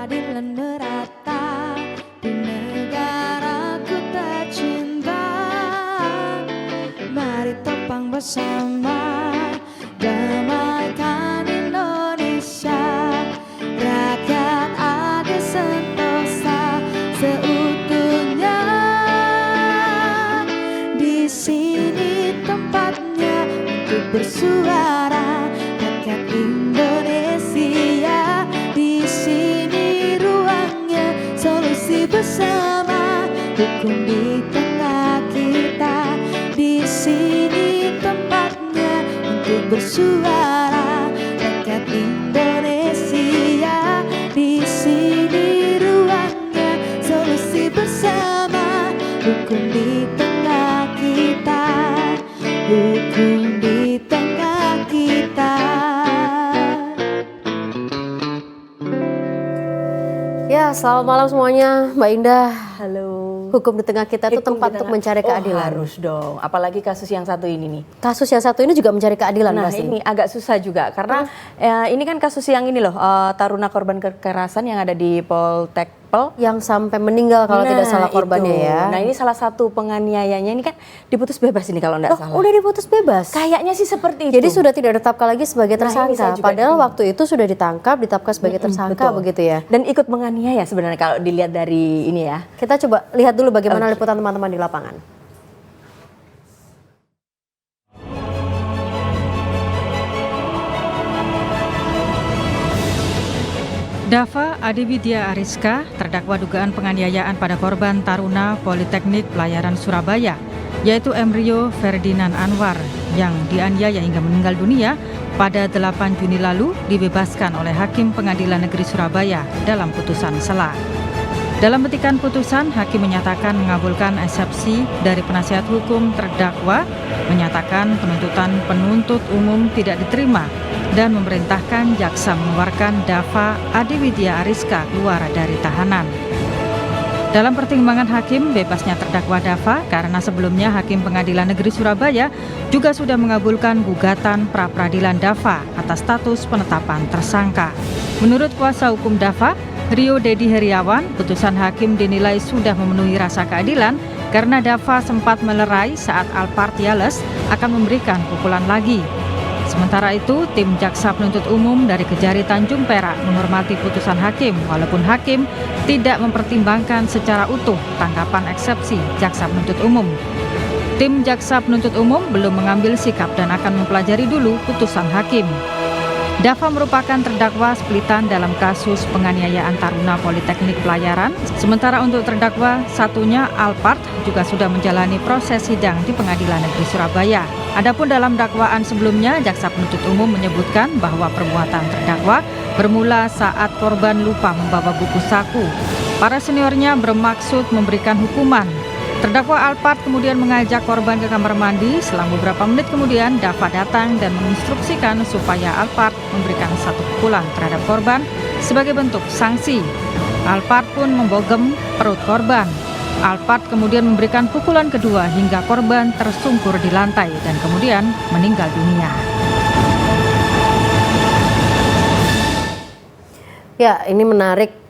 keadilan merata di negaraku tercinta. Mari topang bersama, damaikan Indonesia. Rakyat adil sentosa seutuhnya. Di sini tempatnya untuk bersuara, rakyat Indonesia. Di sini ruangnya solusi bersama, hukum di tengah kita. Di sini tempatnya untuk bersuara, rakyat Indonesia. Di sini ruangnya solusi bersama, hukum di tengah kita. Hukum di tengah kita. Ya, selamat malam semuanya, Mbak Indah. Halo. Hukum di tengah kita itu tempat untuk mencari keadilan. Harus dong, apalagi kasus yang satu ini nih. Kasus yang satu ini juga mencari keadilan Nah pasti. ini agak susah juga karena ini kan kasus yang ini loh, taruna korban kekerasan yang ada di Poltekpel. Yang sampai meninggal kalau tidak salah korbannya itu. ya. Nah ini salah satu penganiayanya ini kan diputus bebas ini kalau nggak salah. Udah diputus bebas? Kayaknya sih seperti itu. Jadi sudah tidak ditetapkan lagi sebagai Nah, ini saya tersangka. juga Padahal waktu itu sudah ditetapkan sebagai tersangka betul. begitu ya. Dan ikut menganiaya sebenarnya kalau dilihat dari ini ya. Kita coba lihat dulu bagaimana liputan teman-teman di lapangan. Dava Adewidya Ariska terdakwa dugaan penganiayaan pada korban taruna Politeknik Pelayaran Surabaya, yaitu Emrio Ferdinand Anwar yang dianiaya hingga meninggal dunia pada 8 Juni lalu dibebaskan oleh Hakim Pengadilan Negeri Surabaya dalam putusan sela. Dalam petikan putusan, Hakim menyatakan mengabulkan eksepsi dari penasihat hukum terdakwa, menyatakan penuntutan penuntut umum tidak diterima, dan memerintahkan jaksa mengeluarkan Dava Adewidya Ariska keluar dari tahanan. Dalam pertimbangan Hakim, bebasnya terdakwa Dava karena sebelumnya Hakim Pengadilan Negeri Surabaya juga sudah mengabulkan gugatan pra-peradilan Dava atas status penetapan tersangka. Menurut kuasa hukum Dava, Rio Dedi Heriawan, putusan Hakim dinilai sudah memenuhi rasa keadilan karena Dava sempat melerai saat Alphard Yales akan memberikan pukulan lagi. Sementara itu, tim jaksa penuntut umum dari Kejari Tanjung Perak menghormati putusan Hakim, walaupun Hakim tidak mempertimbangkan secara utuh tanggapan eksepsi jaksa penuntut umum. Tim jaksa penuntut umum belum mengambil sikap dan akan mempelajari dulu putusan Hakim. Dava merupakan terdakwa splitan dalam kasus penganiayaan taruna Politeknik Pelayaran, sementara untuk terdakwa satunya Alphard juga sudah menjalani proses sidang di Pengadilan Negeri Surabaya. Adapun dalam dakwaan sebelumnya, jaksa penuntut umum menyebutkan bahwa perbuatan terdakwa bermula saat korban lupa membawa buku saku. Para seniornya bermaksud memberikan hukuman. Terdakwa Alphard kemudian mengajak korban ke kamar mandi. Selang beberapa menit kemudian, Dava datang dan menginstruksikan supaya Alphard memberikan satu pukulan terhadap korban sebagai bentuk sanksi. Alphard pun membogem perut korban. Alphard kemudian memberikan pukulan kedua hingga korban tersungkur di lantai dan kemudian meninggal dunia. Ya, ini menarik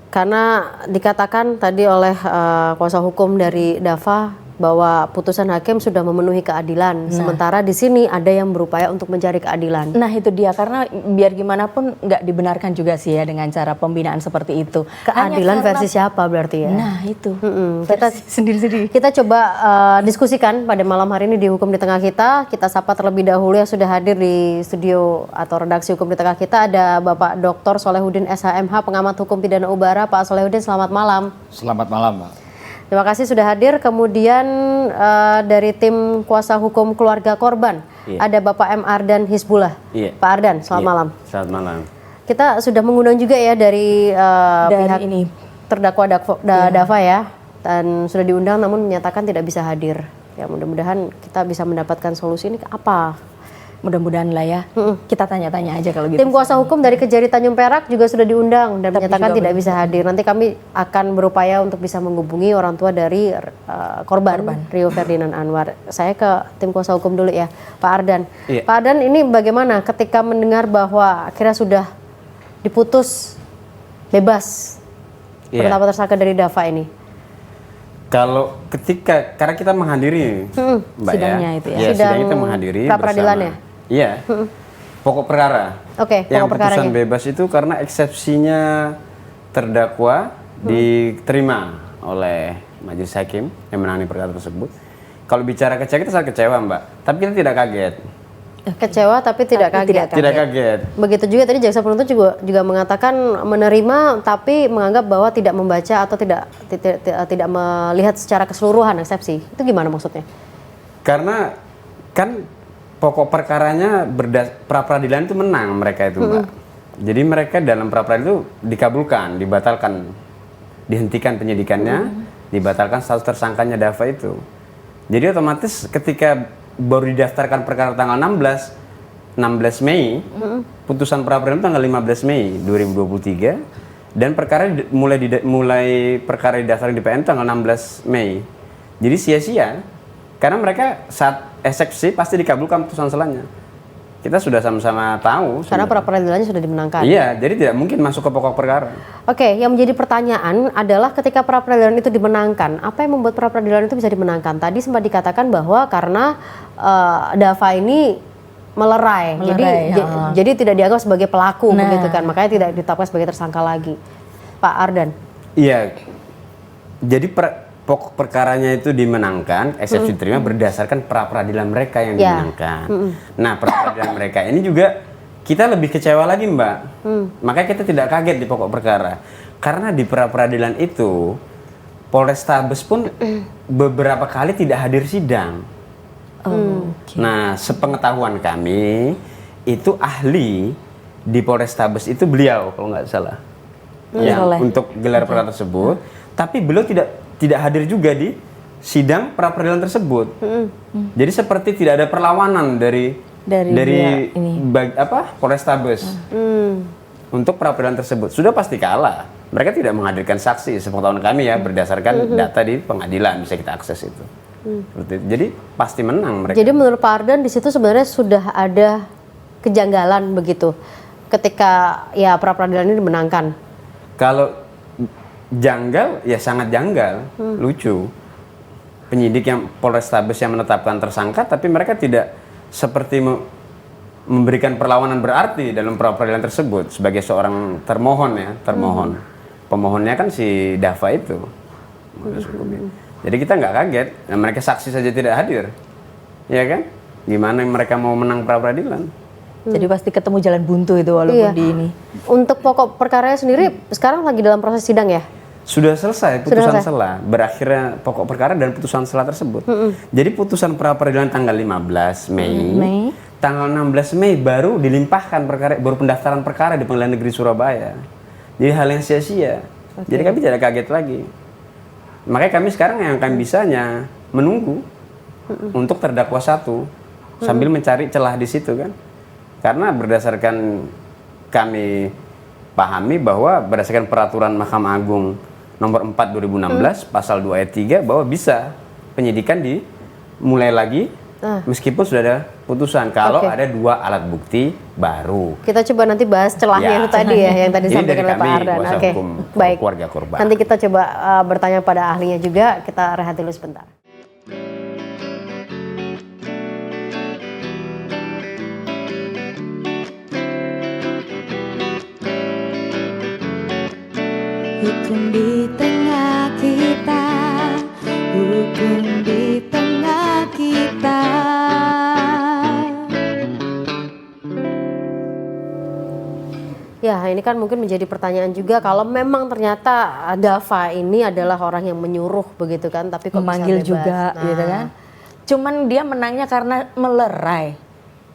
karena dikatakan tadi oleh kuasa hukum dari Dava bahwa putusan Hakim sudah memenuhi keadilan. Sementara di sini ada yang berupaya untuk mencari keadilan. Nah itu dia, karena biar gimana pun nggak dibenarkan juga sih ya dengan cara pembinaan seperti itu. Keadilan versi siapa berarti ya? Nah itu, Kita sendiri-sendiri. Kita coba diskusikan pada malam hari ini di Hukum di Tengah Kita. Kita sapa terlebih dahulu yang sudah hadir di studio atau redaksi Hukum di Tengah Kita. Ada Bapak Dr. Solehudin SHMH, pengamat hukum pidana ubara. Pak Solehudin, selamat malam. Selamat malam, Mbak. Terima kasih sudah hadir. Kemudian dari tim kuasa hukum keluarga korban, ada Bapak M. Ardan Hizbullah. Pak Ardan, selamat malam. Selamat malam. Kita sudah mengundang juga ya dari pihak ini terdakwa Dava ya, dan sudah diundang namun menyatakan tidak bisa hadir. Ya mudah-mudahan kita bisa mendapatkan solusi ini apa? Mudah-mudahan lah ya. Kita tanya-tanya aja kalau gitu. Tim kuasa hukum dari Kejari Tanjung Perak juga sudah diundang dan menyatakan tidak bisa hadir. Nanti kami akan berupaya untuk bisa menghubungi orang tua dari korban Rio Ferdinand Anwar. Saya ke tim kuasa hukum dulu ya, Pak Ardan. Pak Ardan, ini bagaimana ketika mendengar bahwa akhirnya sudah diputus bebas Iya. penetapan tersangka dari Dava ini? Kalau karena kita menghadiri, Mbak sidangnya ya, itu ya. Iya, Sidang sidang kita menghadiri pra-peradilan bersama. ya? Iya. Pokok perkara. Oke, Yang pokok perkaranya. putusan bebas itu karena eksepsinya terdakwa diterima oleh majelis hakim yang menangani perkara tersebut. Kalau bicara kecewa, kita sangat kecewa, Mbak. Tapi kita tidak kaget. Kecewa tapi tidak kaget. Tidak kaget. Begitu juga tadi jaksa penuntut juga mengatakan menerima tapi menganggap bahwa tidak membaca atau tidak melihat secara keseluruhan eksepsi. Itu gimana maksudnya? Karena kan pokok perkaranya pra-peradilan itu menang mereka itu, Mbak. Jadi mereka dalam pra-peradilan itu dikabulkan, dibatalkan, dihentikan penyidikannya, dibatalkan status tersangkanya Dava itu. Jadi otomatis ketika baru didaftarkan perkara tanggal 16 Mei, putusan pra-peradilan tanggal 15 Mei 2023 dan perkara mulai perkara didaftarkan di PN tanggal 16 Mei. Jadi sia-sia karena mereka saat eksepsi pasti dikabulkan putusan selanjutnya. Kita sudah sama-sama tahu. Karena pra-peradilannya sudah dimenangkan. Iya, jadi tidak mungkin masuk ke pokok perkara. Oke, yang menjadi pertanyaan adalah ketika pra-peradilan itu dimenangkan, apa yang membuat pra-peradilan itu bisa dimenangkan? Tadi sempat dikatakan bahwa karena Dava ini melerai, jadi tidak dianggap sebagai pelaku, begitu kan? Makanya tidak ditetapkan sebagai tersangka lagi. Pak Ardan. Iya, jadi pokok perkaranya itu dimenangkan, eksepsi diterima berdasarkan pra-peradilan mereka yang dimenangkan. Nah, pra-peradilan mereka ini juga kita lebih kecewa lagi, Mbak. Makanya kita tidak kaget di pokok perkara. Karena di pra-peradilan itu Polrestabes pun beberapa kali tidak hadir sidang. Nah, sepengetahuan kami itu ahli di Polrestabes itu beliau kalau nggak salah. Untuk gelar perkara tersebut, tapi beliau tidak hadir juga di sidang pra-peradilan tersebut. Jadi seperti tidak ada perlawanan dari Polrestabes untuk pra-peradilan tersebut. Sudah pasti kalah. Mereka tidak menghadirkan saksi sepengetahuan kami ya, berdasarkan data di pengadilan bisa kita akses itu. Jadi pasti menang mereka. Jadi menurut Pak Ardan di situ sebenarnya sudah ada kejanggalan begitu ketika ya pra-peradilan ini dimenangkan. Kalau janggal, ya sangat janggal, lucu. Penyidik yang Polrestabes yang menetapkan tersangka, tapi mereka tidak seperti memberikan perlawanan berarti dalam pra-peradilan tersebut sebagai seorang termohon ya, pemohonnya kan si Dava itu. Jadi kita nggak kaget, nah, mereka saksi saja tidak hadir, ya kan? Gimana mereka mau menang pra-peradilan? Jadi pasti ketemu jalan buntu itu walaupun di ini. Untuk pokok perkaranya sendiri sekarang lagi dalam proses sidang ya? Sudah selesai putusan selah, berakhirnya pokok perkara dan putusan selah tersebut. Jadi putusan pra-peradilan tanggal 15 Mei, tanggal 16 Mei baru dilimpahkan perkara, baru pendaftaran perkara di Pengadilan Negeri Surabaya. Jadi hal yang sia-sia. Jadi kami tidak kaget lagi. Makanya kami sekarang yang kami bisanya menunggu untuk terdakwa satu sambil mencari celah di situ kan. Karena berdasarkan kami pahami bahwa berdasarkan peraturan Mahkamah Agung nomor 4 2016 pasal 2 ayat 3 bahwa bisa penyidikan dimulai lagi meskipun sudah ada putusan kalau ada dua alat bukti baru. Kita coba nanti bahas celahnya itu tadi ya yang tadi disampaikan oleh Pak Ardan. Oke, baik. Keluarga korban. Nanti kita coba bertanya pada ahlinya juga. Kita rehat dulu sebentar. Hukum di tengah kita, hukum di tengah kita. Ya, ini kan mungkin menjadi pertanyaan juga kalau memang ternyata Dava ini adalah orang yang menyuruh begitu kan, tapi kok Memanggil bisa bebas. juga gitu kan. Cuman dia menangnya karena melerai.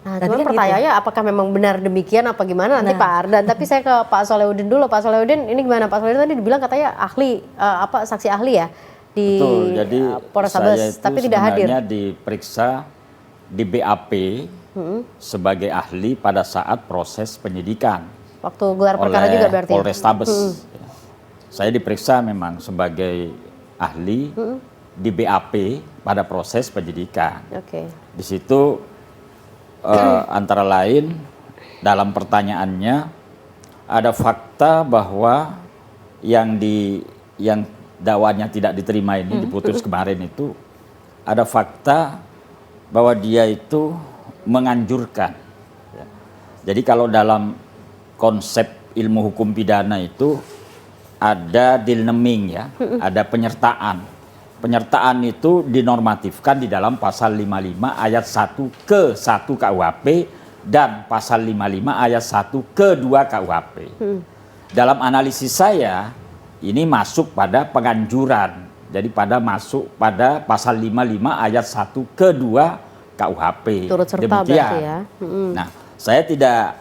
Nah, Tadi cuman kan pertanyaannya apakah memang benar demikian apa gimana nanti Pak Ardan. Tapi saya ke Pak Solehudin dulu. Pak Solehudin ini gimana? Pak Solehudin tadi dibilang katanya ahli saksi ahli ya di Polrestabes, saya itu tapi tidak hadir. sebenarnya diperiksa di BAP sebagai ahli pada saat proses penyidikan. Waktu gelar perkara juga berarti. Polrestabes. Saya diperiksa memang sebagai ahli di BAP pada proses penyidikan. Oke. Di situ antara lain dalam pertanyaannya ada fakta bahwa yang dakwanya tidak diterima ini diputus kemarin itu ada fakta bahwa dia itu menganjurkan. Ya. Jadi kalau dalam konsep ilmu hukum pidana itu ada dilneming ya, ada penyertaan. Penyertaan itu dinormatifkan di dalam pasal 55 ayat 1 ke 1 KUHP dan pasal 55 ayat 1 ke 2 KUHP. Dalam analisis saya ini masuk pada penganjuran. Jadi masuk pada pasal 55 ayat 1 ke 2 KUHP. Turut serta Demikian. berarti ya. Nah, saya tidak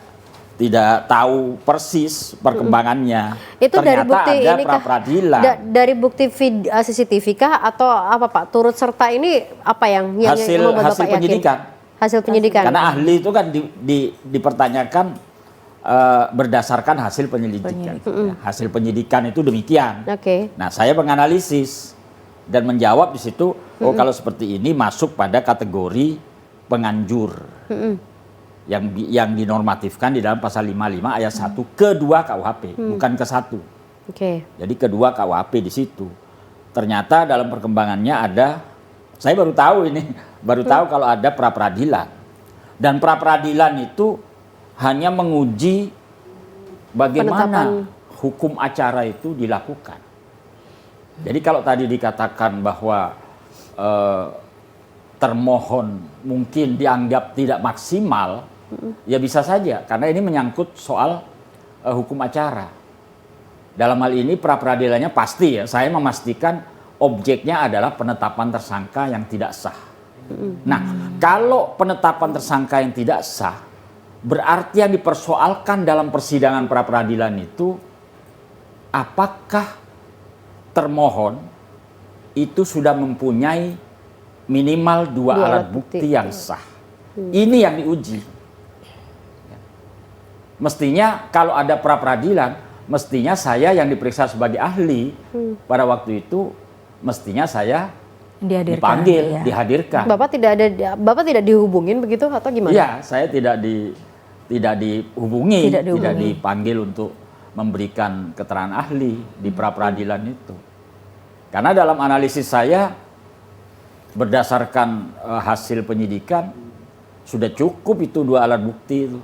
tahu persis perkembangannya. Itu ternyata dari bukti ada ini pra-peradilan. Dari bukti CCTV kah atau apa Pak? Turut serta ini apa yang membuat hasil Bapak penyidikan. yakin? Hasil penyidikan. Karena ahli itu kan dipertanyakan berdasarkan hasil penyelidikan. Ya, hasil penyidikan itu demikian. Oke. Nah, saya menganalisis dan menjawab di situ, kalau seperti ini masuk pada kategori penganjur. Yang dinormatifkan di dalam pasal 55 ayat 1 ke 2 KUHP, bukan ke 1. Oke. Jadi kedua KUHP di situ. Ternyata dalam perkembangannya ada, saya baru tahu kalau ada pra-peradilan. Dan pra-peradilan itu hanya menguji bagaimana hukum acara itu dilakukan. Jadi kalau tadi dikatakan bahwa termohon mungkin dianggap tidak maksimal, ya bisa saja karena ini menyangkut soal hukum acara. Dalam hal ini pra-peradilannya pasti ya, saya memastikan objeknya adalah penetapan tersangka yang tidak sah. Nah, kalau penetapan tersangka yang tidak sah, berarti yang dipersoalkan dalam persidangan pra-peradilan itu apakah termohon itu sudah mempunyai minimal dua alat bukti yang sah. Ini yang diuji. Mestinya kalau ada pra-peradilan, mestinya saya yang diperiksa sebagai ahli pada waktu itu, mestinya saya dipanggil, dihadirkan. Bapak tidak dihubungin begitu atau gimana? Iya, saya tidak dihubungi, tidak dipanggil untuk memberikan keterangan ahli di pra-peradilan itu. Karena dalam analisis saya berdasarkan hasil penyidikan sudah cukup itu dua alat bukti itu.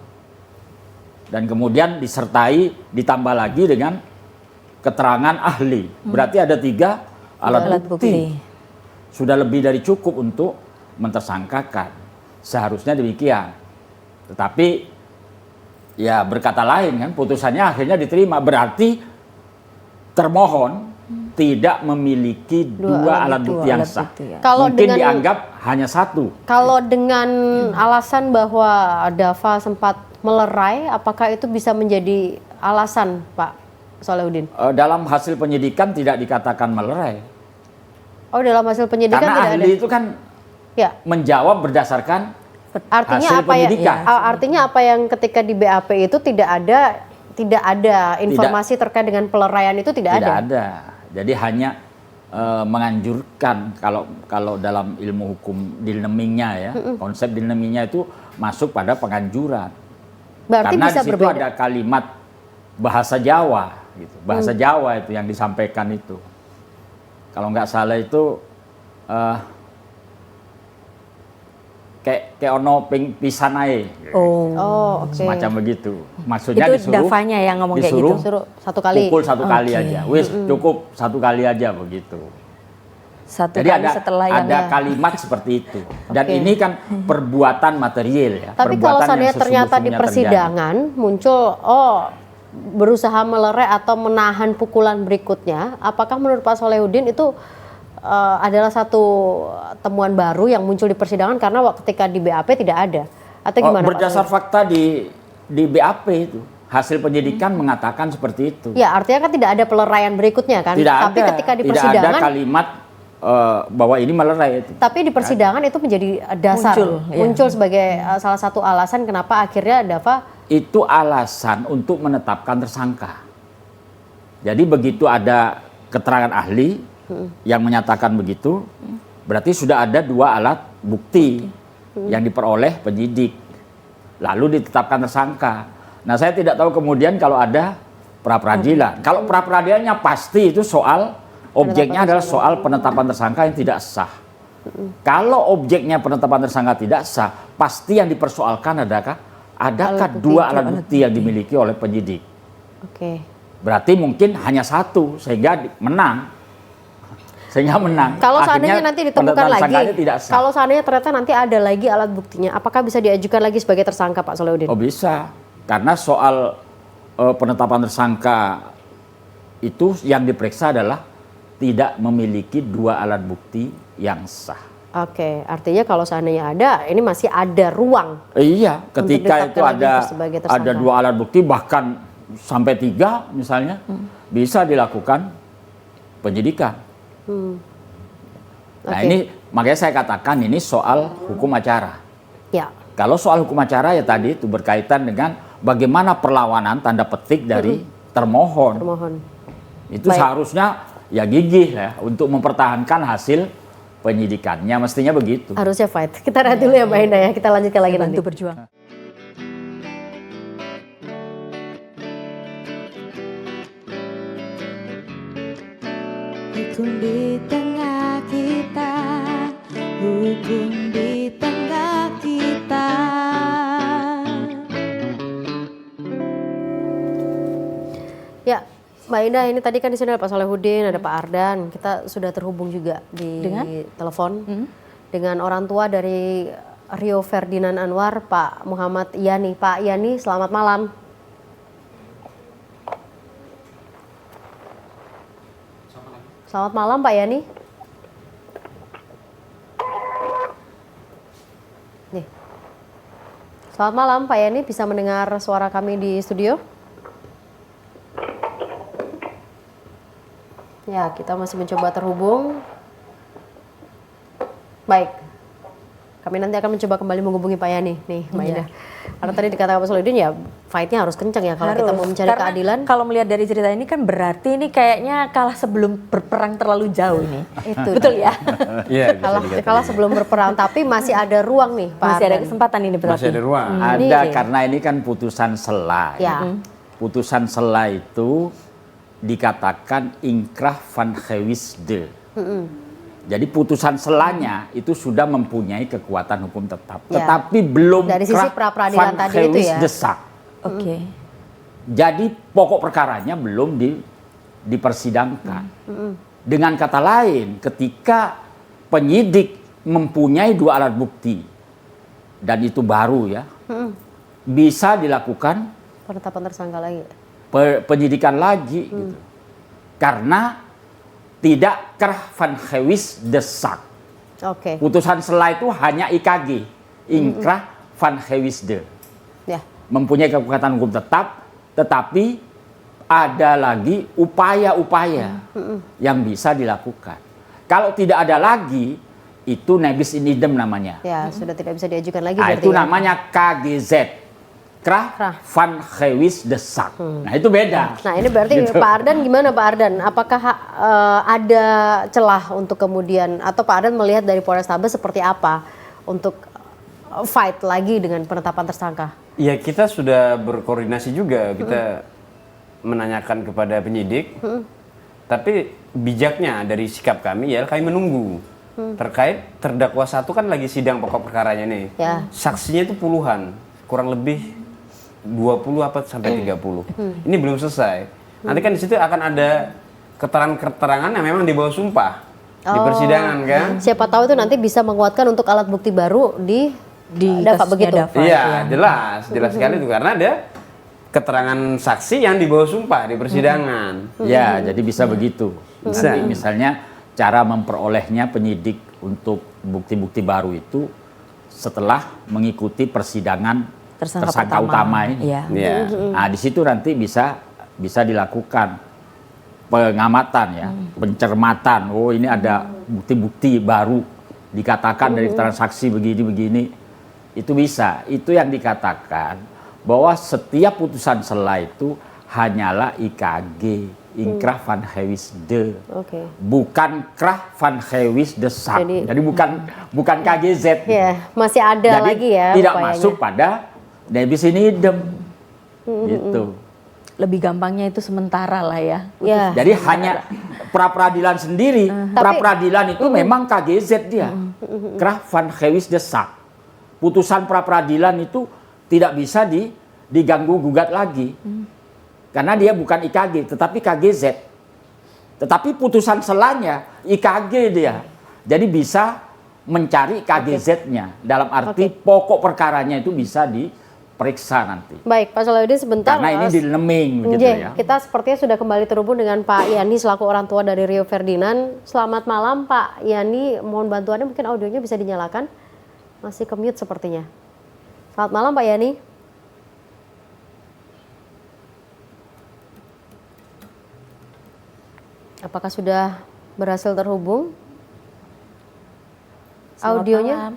Dan kemudian ditambah lagi dengan keterangan ahli. Berarti ada 3 alat bukti. Sudah lebih dari cukup untuk mentersangkakan. Seharusnya demikian. Tetapi ya berkata lain kan, putusannya akhirnya diterima. Berarti termohon tidak memiliki dua alat bukti yang sah. Mungkin dianggap hanya 1. Kalau dengan alasan bahwa Dava sempat melerai, apakah itu bisa menjadi alasan, Pak Solahuddin? Dalam hasil penyidikan tidak dikatakan melerai. Oh, dalam hasil penyidikan karena tidak ahli itu kan menjawab berdasarkan hasil penyidikan. Artinya apa yang ketika di BAP itu tidak ada informasi terkait dengan peleraian itu tidak ada. Tidak ada. Jadi hanya menganjurkan kalau dalam ilmu hukum dilnemingnya ya, konsep dilnemingnya itu masuk pada penganjuran. Berarti karena bisa di situ berbeda. ada kalimat bahasa Jawa gitu. Bahasa Jawa itu yang disampaikan itu. Kalau nggak salah itu kayak ono pisanae. Oke. Semacam begitu. Maksudnya itu Davanya yang ngomong kayak gitu. Disuruh 1 kali. Pukul 1 kali aja. Wis cukup 1 kali aja begitu. Jadi ada kalimat seperti itu. Dan ini kan perbuatan material ya. Tapi kalau seandainya ternyata di persidangan muncul berusaha melerai atau menahan pukulan berikutnya, apakah menurut Pak Solahuddin itu adalah satu temuan baru yang muncul di persidangan karena ketika di BAP tidak ada? Atau gimana? Berdasar fakta di BAP itu. Hasil penyidikan mengatakan seperti itu. Ya, artinya kan tidak ada peleraian berikutnya kan? Tapi ketika di persidangan tidak ada kalimat bahwa ini melerai itu. Tapi di persidangan itu menjadi dasar muncul sebagai salah satu alasan kenapa akhirnya Dava itu alasan untuk menetapkan tersangka. Jadi begitu ada keterangan ahli yang menyatakan begitu, berarti sudah ada 2 alat bukti yang diperoleh penyidik, lalu ditetapkan tersangka. Nah, saya tidak tahu kemudian kalau ada pra peradilan. Kalau pra peradilannya pasti itu soal objeknya adalah soal penetapan tersangka yang tidak sah. Kalau objeknya penetapan tersangka tidak sah, pasti yang dipersoalkan adakah dua alat bukti yang dimiliki oleh penyidik. Oke. Berarti mungkin hanya satu sehingga menang. Kalau seandainya nanti ditemukan lagi, tidak sah. kalau seandainya ternyata nanti ada lagi alat buktinya, apakah bisa diajukan lagi sebagai tersangka, Pak Solahuddin? Oh bisa, karena soal penetapan tersangka itu yang diperiksa adalah tidak memiliki dua alat bukti yang sah. Oke, artinya kalau seandainya ada, ini masih ada ruang. Iya, ketika itu sebagai tersangka. ada dua alat bukti bahkan sampai 3 misalnya, bisa dilakukan penyidikan. Nah ini makanya saya katakan ini soal hukum acara. Ya. Kalau soal hukum acara ya tadi itu berkaitan dengan bagaimana perlawanan tanda petik dari termohon. Itu seharusnya ya gigih ya untuk mempertahankan hasil penyidikannya, mestinya begitu. Harusnya fight. Kita lihat dulu ya Mbak Indah ya, kita lanjutkan lagi nanti. Bantu berjuang. Hukum di tengah kita, hukum di tengah kita. Ya, Mbak Indah, ini tadi kan di sini ada Pak Solahuddin, ada Pak Ardan. Kita sudah terhubung juga di telepon dengan orang tua dari Rio Ferdinand Anwar, Pak Muhammad Yani. Pak Yani, selamat malam. Selamat malam Pak Yani. Nih. Selamat malam Pak Yani, bisa mendengar suara kami di studio? Ya, kita masih mencoba terhubung. Baik. Kami nanti akan mencoba kembali menghubungi Pak Yani nih, Mbak Indah. Karena tadi dikatakan Pak Solahuddin ya fight-nya harus kencang ya kalau kita mau mencari keadilan. Kalau melihat dari cerita ini kan berarti ini kayaknya kalah sebelum berperang terlalu jauh ini. Itu betul ya? Iya, kalah sebelum berperang, tapi masih ada ruang nih Pak Masih ada Ardan. kesempatan ini berarti. Masih ada ruang. Ada, karena ini kan putusan sela. Ya. Putusan sela itu dikatakan inkrah van gewisde. Jadi putusan selanya itu sudah mempunyai kekuatan hukum tetap, Ya. tetapi belum Dari sisi pra-peradilan tadi itu ya. desak. Oke. Jadi pokok perkaranya belum dipersidangkan. Dengan kata lain, ketika penyidik mempunyai dua alat bukti dan itu baru ya, bisa dilakukan Penetapan tersangka lagi. penyidikan lagi, gitu. Karena tidak krah van gewis desak. Oke. Putusan sela itu hanya IKG, inkrah van gewisde. Ya. Mempunyai kekuatan hukum tetap, tetapi ada lagi upaya-upaya yang bisa dilakukan. Kalau tidak ada lagi, itu nebis in idem namanya. Ya, sudah tidak bisa diajukan lagi Nah, berarti. itu ya. namanya KGZ. Krah van gewis desak. Nah, itu beda. Nah, ini berarti Gitu. Pak Ardan gimana Pak Ardan? Apakah ada celah untuk kemudian, atau Pak Ardan melihat dari Polrestabes seperti apa untuk fight lagi dengan penetapan tersangka? Ya, kita sudah berkoordinasi juga, kita menanyakan kepada penyidik. Tapi bijaknya dari sikap kami ya kami menunggu. Terkait terdakwa satu kan lagi sidang pokok perkaranya nih. Ya. Saksinya itu puluhan, kurang lebih 20 apa sampai 30. Ini belum selesai. Nanti kan di situ akan ada keterangan-keterangan yang memang di bawah sumpah di persidangan kan. Siapa tahu itu nanti bisa menguatkan untuk alat bukti baru di Dava kasusnya begitu. Dava. Iya, jelas sekali itu karena ada keterangan saksi yang di bawah sumpah di persidangan. Ya, jadi bisa begitu. Bisa. Nanti misalnya cara memperolehnya penyidik untuk bukti-bukti baru itu setelah mengikuti persidangan tersangka utama ini. Iya. Iya. Nah, di situ nanti bisa dilakukan pengamatan ya, pencermatan. Oh, ini ada bukti-bukti baru dikatakan dari keterangan saksi begini-begini. Itu bisa. Itu yang dikatakan bahwa setiap putusan sela itu hanyalah IKG, inkrah van gewisde. Oke. Bukan krah van gewisdesak. Jadi bukan KGZ. Ya, masih ada Jadi lagi ya tidak upayanya. masuk pada nebis in idem. Gitu. lebih gampangnya itu sementara lah ya. Ya. Jadi hanya pra-peradilan sendiri. Pra-peradilan itu memang KGZ dia. Krah van Gewis de Sak. Putusan pra-peradilan itu tidak bisa diganggu gugat lagi. Karena dia bukan IKG, tetapi KGZ. Tetapi putusan selanya IKG dia. Jadi bisa mencari KGZ-nya. Dalam arti pokok perkaranya itu bisa diperiksa nanti. Baik, Pak Solahuddin sebentar. Karena ini di Leming gitu ya. Kita sepertinya sudah kembali terhubung dengan Pak Yani selaku orang tua dari Rio Ferdinand. Selamat malam Pak Yani, mohon bantuannya, mungkin audionya bisa dinyalakan. Masih ke-mute sepertinya. Selamat malam Pak Yani. Apakah sudah berhasil terhubung? Selamat Audionya? malam.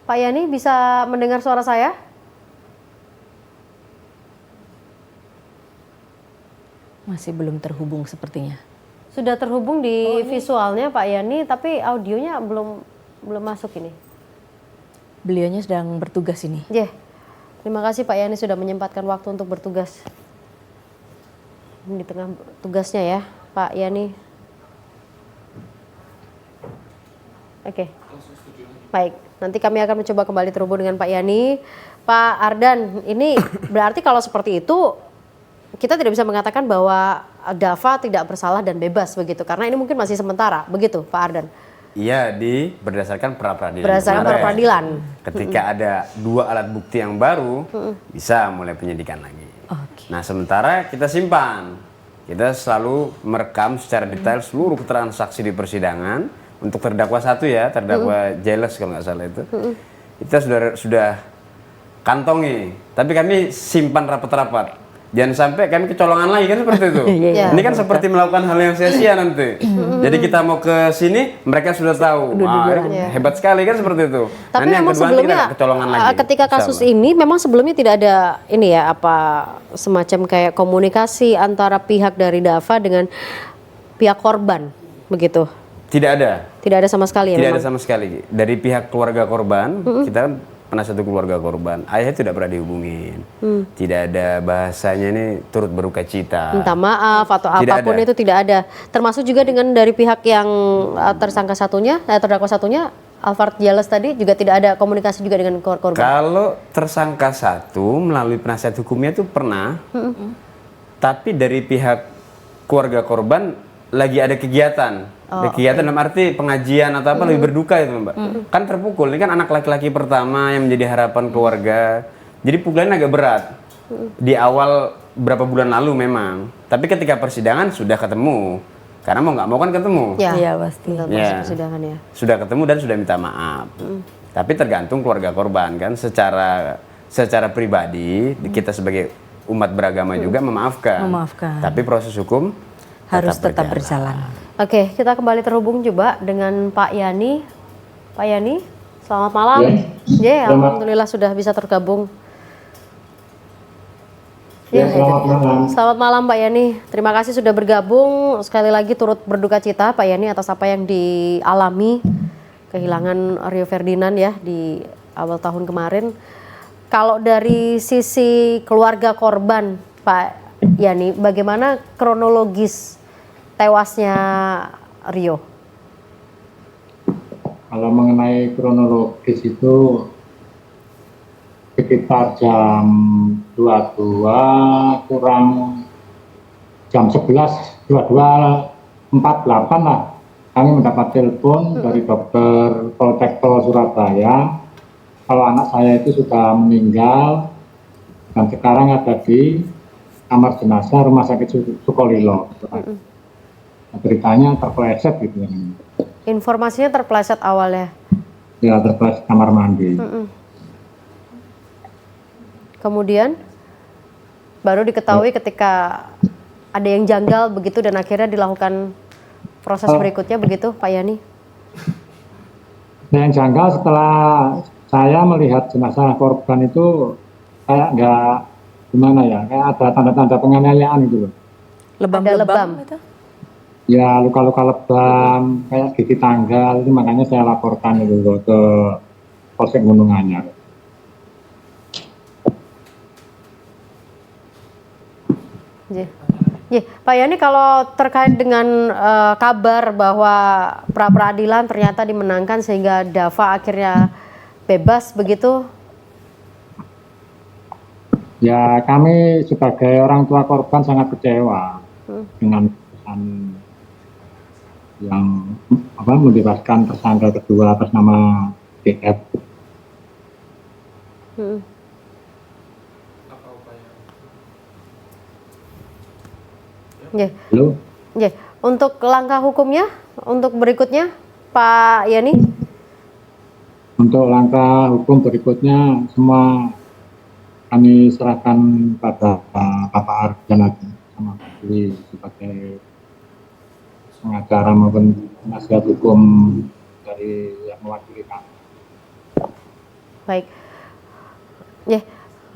Pak Yani bisa mendengar suara saya? Masih belum terhubung sepertinya. Sudah terhubung di visualnya Pak Yani, tapi audionya belum masuk ini. Beliaunya sedang bertugas ini. Terima kasih Pak Yani sudah menyempatkan waktu untuk bertugas. Di tengah tugasnya ya, Pak Yani. Oke. Baik, nanti kami akan mencoba kembali terhubung dengan Pak Yani. Pak Ardan, ini berarti kalau seperti itu kita tidak bisa mengatakan bahwa Dava tidak bersalah dan bebas begitu, karena ini mungkin masih sementara, begitu Pak Ardan? Iya, berdasarkan pra-peradilan. Berdasarkan kemarin. pra-peradilan. Ketika ada 2 alat bukti yang baru, bisa mulai penyidikan lagi. Nah, sementara kita simpan. Kita selalu merekam secara detail seluruh keterangan saksi di persidangan. Untuk terdakwa 1 ya, terdakwa Jeles kalau nggak salah itu. Kita sudah kantongi, tapi kami simpan rapat-rapat. Jangan sampai kami kecolongan lagi kan seperti itu. Ini kan seperti melakukan hal yang sia-sia nanti. Jadi kita mau ke sini, mereka sudah tahu. Hebat sekali kan seperti itu. Tapi nanti yang memang kedua sebelumnya kita kecolongan lagi. Ketika kasus ini memang sebelumnya tidak ada ini ya, apa semacam kayak komunikasi antara pihak dari Dava dengan pihak korban begitu. Tidak ada. Tidak ada sama sekali ya. Tidak memang? ada sama sekali. Dari pihak keluarga korban, kita kan penasihat hukum keluarga korban. Ayahnya tidak pernah dihubungin. Tidak ada bahasanya ini turut berduka cita. Minta maaf atau Tidak apapun ada. itu tidak ada. Termasuk juga dengan dari pihak yang tersangka satunya, terdakwa satunya, Alphard Jeles tadi juga tidak ada komunikasi juga dengan korban. Kalau tersangka 1 melalui penasihat hukumnya itu pernah. Tapi dari pihak keluarga korban lagi ada kegiatan. Kegiatan dalam arti pengajian atau apa lebih berduka itu Mbak. Kan terpukul, ini kan anak laki-laki pertama yang menjadi harapan keluarga. Jadi pukulannya agak berat. Di awal berapa bulan lalu memang. Tapi ketika persidangan sudah ketemu. Karena mau nggak mau kan ketemu. Iya pasti. Ya. Persidangan ya. Sudah ketemu dan sudah minta maaf. Tapi tergantung keluarga korban kan, secara pribadi kita sebagai umat beragama juga memaafkan. Tapi proses hukum harus tetap berjalan. Oke, kita kembali terhubung coba dengan Pak Yani. Pak Yani, selamat malam. Alhamdulillah sudah bisa tergabung. Selamat malam. Selamat malam Pak Yani. Terima kasih sudah bergabung. Sekali lagi turut berduka cita Pak Yani atas apa yang dialami, kehilangan Rio Ferdinand ya di awal tahun kemarin. Kalau dari sisi keluarga korban Pak Yani, bagaimana kronologis tewasnya Rio? Kalau mengenai kronologis itu sekitar jam 22 kurang jam 11, 22.48 lah. Kami mendapat telepon dari dokter Poltekpol Surabaya kalau anak saya itu sudah meninggal dan sekarang ada di kamar jenazah Rumah Sakit Sukolilo. Beritanya terpeleset gitu. Informasinya terpeleset awalnya. Ya, terpeleset kamar mandi. Kemudian baru diketahui ketika ada yang janggal begitu dan akhirnya dilakukan proses berikutnya begitu Pak Yani. Yang janggal setelah saya melihat jenazah korban itu kayak nggak gimana ya, kayak ada tanda-tanda penganiayaan gitu loh. Lebam. Itu? Ya luka-luka lebam, kayak gigi tanggal, itu makanya saya laporkan itu loh ke Polsek Gunung Anyar. Pak Yani, kalau terkait dengan kabar bahwa pra peradilan ternyata dimenangkan sehingga Dava akhirnya bebas begitu? Ya, kami sebagai orang tua korban sangat kecewa dengan keputusan yang membebaskan tersangka kedua atas nama DF. Halo? Untuk langkah hukumnya, untuk berikutnya, Pak Yani? Untuk langkah hukum berikutnya, semua kami serahkan pada Bapak Arjan lagi sama Pak Dwi sebagai pengacara maupun penasihat hukum dari yang mewakili kami. Baik.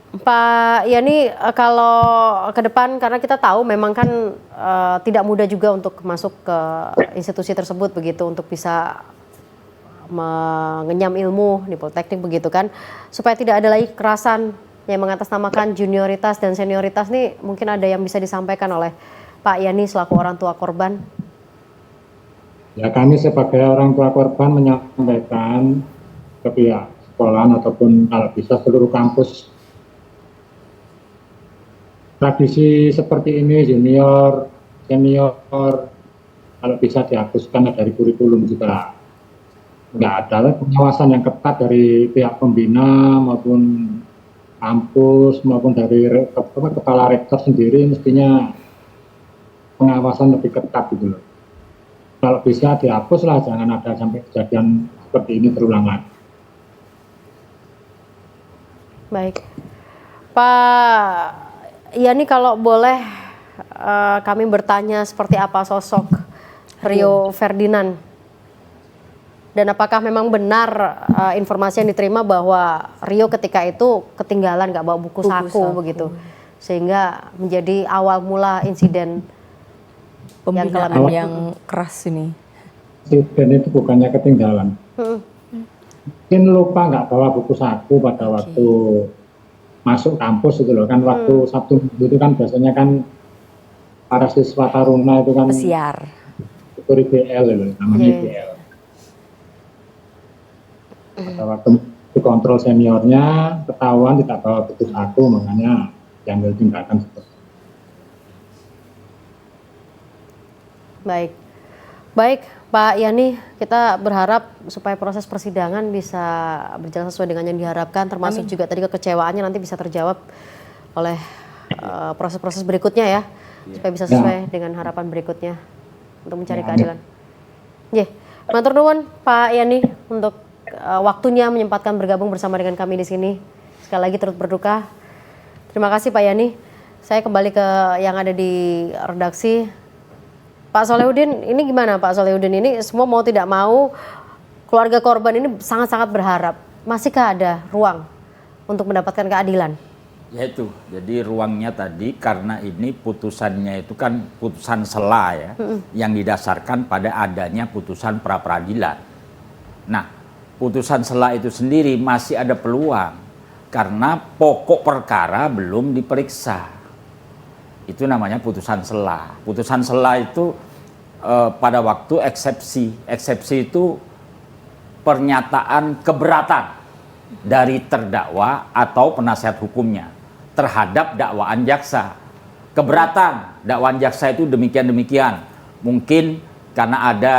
Pak Yani, kalau ke depan, karena kita tahu memang kan tidak mudah juga untuk masuk ke institusi tersebut begitu, untuk bisa mengenyam ilmu di Politeknik begitu kan, supaya tidak ada lagi kekerasan yang mengatasnamakan junioritas dan senioritas nih, mungkin ada yang bisa disampaikan oleh Pak Yani selaku orang tua korban? Ya, kami sebagai orang tua korban menyampaikan ke pihak sekolah ataupun kalau bisa seluruh kampus, tradisi seperti ini junior, senior, kalau bisa dihapuskan dari kurikulum juga. Nggak ada pengawasan yang ketat dari pihak pembina maupun kampus maupun dari kepala rektor sendiri, mestinya pengawasan lebih ketat gitu loh. Kalau bisa dihapuslah, jangan ada sampai kejadian seperti ini terulang lagi. Baik, Pak Yani, kalau boleh kami bertanya seperti apa sosok Rio Ferdinand, dan apakah memang benar informasi yang diterima bahwa Rio ketika itu ketinggalan nggak bawa buku saku begitu, sehingga menjadi awal mula insiden pembinaan yang keras ini. Insiden itu bukannya ketinggalan, mungkin lupa nggak bawa buku saku pada waktu masuk kampus itu loh kan. Waktu Sabtu Minggu itu kan biasanya kan para siswa taruna itu kan pesiar itu IBL loh, namanya IBL. Pada waktu dikontrol seniornya ketahuan tidak bawa buku saku, makanya diambil tindakan seperti itu. Baik Pak Yani, kita berharap supaya proses persidangan bisa berjalan sesuai dengan yang diharapkan, termasuk juga tadi kekecewaannya nanti bisa terjawab oleh proses-proses berikutnya ya, supaya bisa sesuai dengan harapan berikutnya untuk mencari keadilan. Matur nuwun Pak Yani untuk waktunya menyempatkan bergabung bersama dengan kami di sini. Sekali lagi turut berduka. Terima kasih Pak Yani. Saya kembali ke yang ada di redaksi. Pak Solehudin, ini gimana Pak Solehudin? Ini semua mau tidak mau keluarga korban ini sangat-sangat berharap. Masihkah ada ruang untuk mendapatkan keadilan? Ya itu, jadi ruangnya tadi karena ini putusannya itu kan putusan sela ya, yang didasarkan pada adanya putusan pra peradilan. Nah, putusan sela itu sendiri masih ada peluang karena pokok perkara belum diperiksa. Itu namanya putusan sela. Putusan sela itu pada waktu eksepsi. Eksepsi itu pernyataan keberatan dari terdakwa atau penasihat hukumnya terhadap dakwaan jaksa. Keberatan dakwaan jaksa itu demikian-demikian. Mungkin karena ada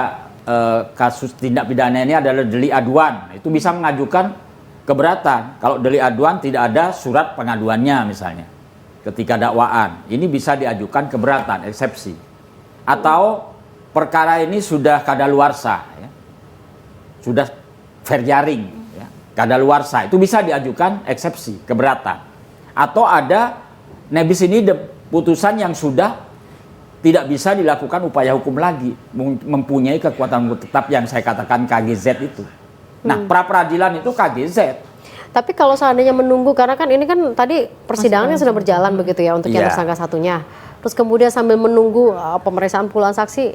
kasus tindak pidana ini adalah delik aduan, itu bisa mengajukan keberatan. Kalau delik aduan tidak ada surat pengaduannya misalnya. Ketika dakwaan, ini bisa diajukan keberatan, eksepsi. Atau perkara ini sudah kadaluarsa, ya. Sudah fair jaring, ya. Kadaluarsa, itu bisa diajukan eksepsi, keberatan. Atau ada nebis ini putusan yang sudah tidak bisa dilakukan upaya hukum lagi, mempunyai kekuatan hukum tetap yang saya katakan KGZ itu. Nah, pra peradilan itu KGZ. Tapi kalau seandainya menunggu, karena kan ini kan tadi persidangannya sudah berjalan begitu ya untuk yang tersangka satunya. Terus kemudian sambil menunggu pemeriksaan puluhan saksi,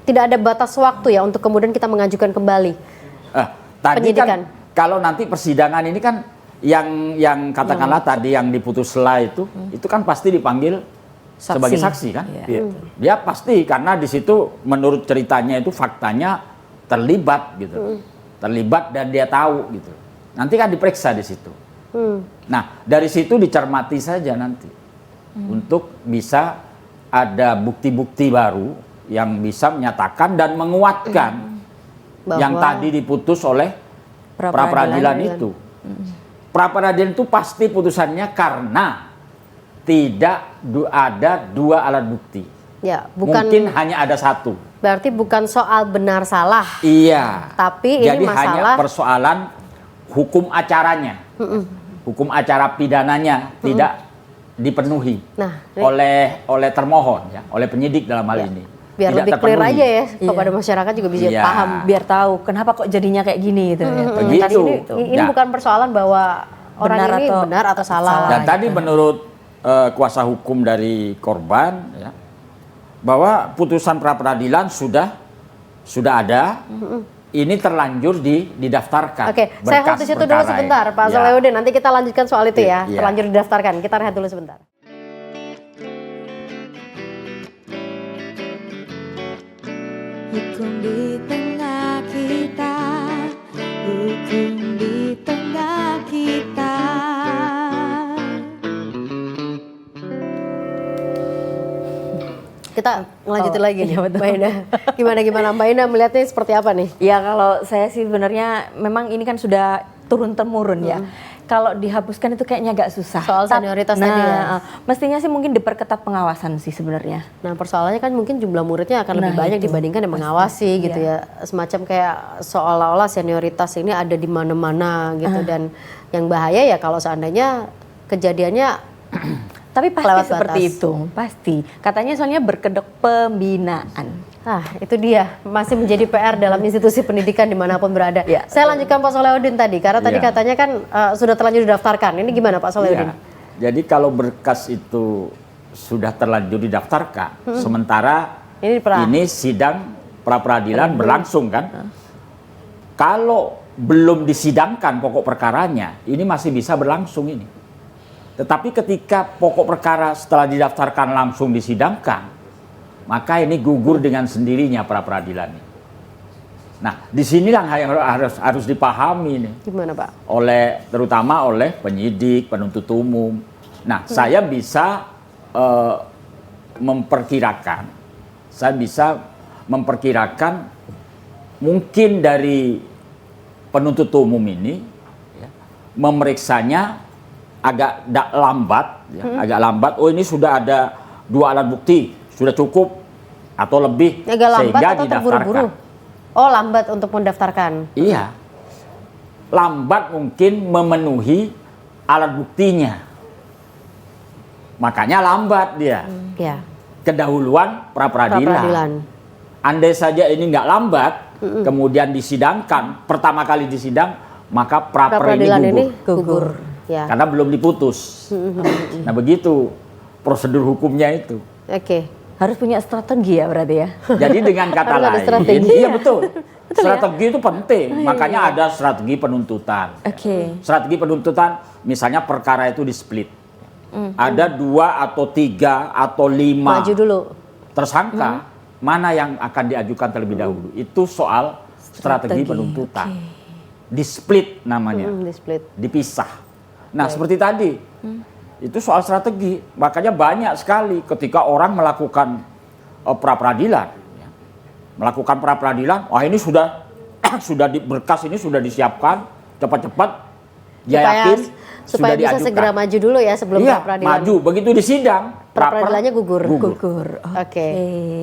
tidak ada batas waktu ya untuk kemudian kita mengajukan kembali tadi penyidikan. Kan kalau nanti persidangan ini kan yang katakanlah tadi yang diputus sela itu kan pasti dipanggil sebagai saksi kan. Iya. Dia pasti karena di situ menurut ceritanya itu faktanya terlibat gitu. Terlibat dan dia tahu gitu. Nanti kan diperiksa di situ. Nah, dari situ dicermati saja nanti. Untuk bisa ada bukti-bukti baru yang bisa menyatakan dan menguatkan yang tadi diputus oleh pra-peradilan itu. Pra-peradilan itu pasti putusannya karena tidak ada dua alat bukti. Ya, bukan, mungkin hanya ada satu. berarti bukan soal benar salah. Iya. Tapi jadi ini masalah hanya persoalan hukum acaranya. Hukum acara pidananya tidak dipenuhi Nah, oleh termohon ya, oleh penyidik dalam hal ini. biar Tidak lebih clear terpenuhi. aja ya kepada masyarakat juga bisa Iya. paham. Biar tahu kenapa kok jadinya kayak gini gitu ya. Begitu. Ini Ya. bukan persoalan bahwa orang Benar ini atau benar atau salah. Dan tadi menurut kuasa hukum dari korban ya, bahwa putusan pra peradilan sudah ada. Ini terlanjur didaftarkan. Oke, saya hold di situ dulu perkara sebentar, ini. Pak Ya. Solehudin. Nanti kita lanjutkan soal itu ya. Iya. Terlanjur didaftarkan. Kita rehat dulu sebentar. Hukum di tengah kita, hukum di tengah kita. Kita ngelanjutin lagi nih, iya, betul. Mbak Indah. Gimana Mbak Indah melihatnya seperti apa nih? Ya kalau saya sih sebenarnya memang ini kan sudah turun temurun ya. Kalau dihapuskan itu kayaknya agak susah. Soal senioritas nah, tadi ya. mestinya sih mungkin diperketat pengawasan sih sebenarnya. Nah, persoalannya kan mungkin jumlah muridnya akan lebih Nah, banyak itu. dibandingkan yang mengawasi gitu ya. Semacam kayak seolah-olah senioritas ini ada di mana-mana gitu. Dan yang bahaya ya kalau seandainya kejadiannya Tapi pasti Kelewat seperti batas. itu, pasti. Katanya soalnya berkedok pembinaan. itu dia masih menjadi PR dalam institusi pendidikan dimanapun berada. Ya, Saya lanjutkan Pak Solehudin tadi karena tadi Ya. katanya kan sudah terlanjur didaftarkan. Ini gimana Pak Solehudin? Iya. Jadi kalau berkas itu sudah terlanjur didaftarkan, sementara ini sidang pra peradilan berlangsung kan. Kalau belum disidangkan pokok perkaranya, ini masih bisa berlangsung ini. Tetapi ketika pokok perkara setelah didaftarkan langsung disidangkan, maka ini gugur dengan sendirinya pra peradilan ini. Nah, disinilah yang harus dipahami ini. Gimana Pak? Terutama oleh penyidik, penuntut umum. Nah, saya bisa memperkirakan mungkin dari penuntut umum ini ya, memeriksanya agak lambat, agak lambat. Oh, ini sudah ada 2 alat bukti, sudah cukup atau lebih, Agak lambat sehingga atau didaftarkan. terburu-buru? Oh, lambat untuk mendaftarkan. Iya, lambat mungkin memenuhi alat buktinya, makanya lambat dia. Ya. Kedahuluan pra peradilan. Pra-peradilan. Andai saja ini nggak lambat, kemudian disidangkan pertama kali disidang, maka pra-per ini Pra-peradilan ini gugur. gugur. Ya. Karena belum diputus. Nah begitu prosedur hukumnya itu. Oke. Harus punya strategi ya berarti ya. Jadi dengan kata Harus ada lain, strategi. iya betul. Strategi itu penting, makanya ada strategi penuntutan. Oke. Strategi penuntutan, misalnya perkara itu di-split. Ada 2 atau 3 atau 5 Maju dulu. tersangka, mana yang akan diajukan terlebih dahulu. Itu soal strategi penuntutan. Di-split namanya, Di-split. dipisah. Nah seperti tadi, itu soal strategi. Makanya banyak sekali ketika orang melakukan pra-peradilan. Ya. Melakukan pra-peradilan, wah ini sudah berkas ini sudah disiapkan, cepat-cepat, dia yakin supaya sudah bisa diajukan. segera maju dulu ya sebelum Iya, pra-peradilan. maju. Begitu disidang, Pra-peradilannya gugur. Gugur. Oke.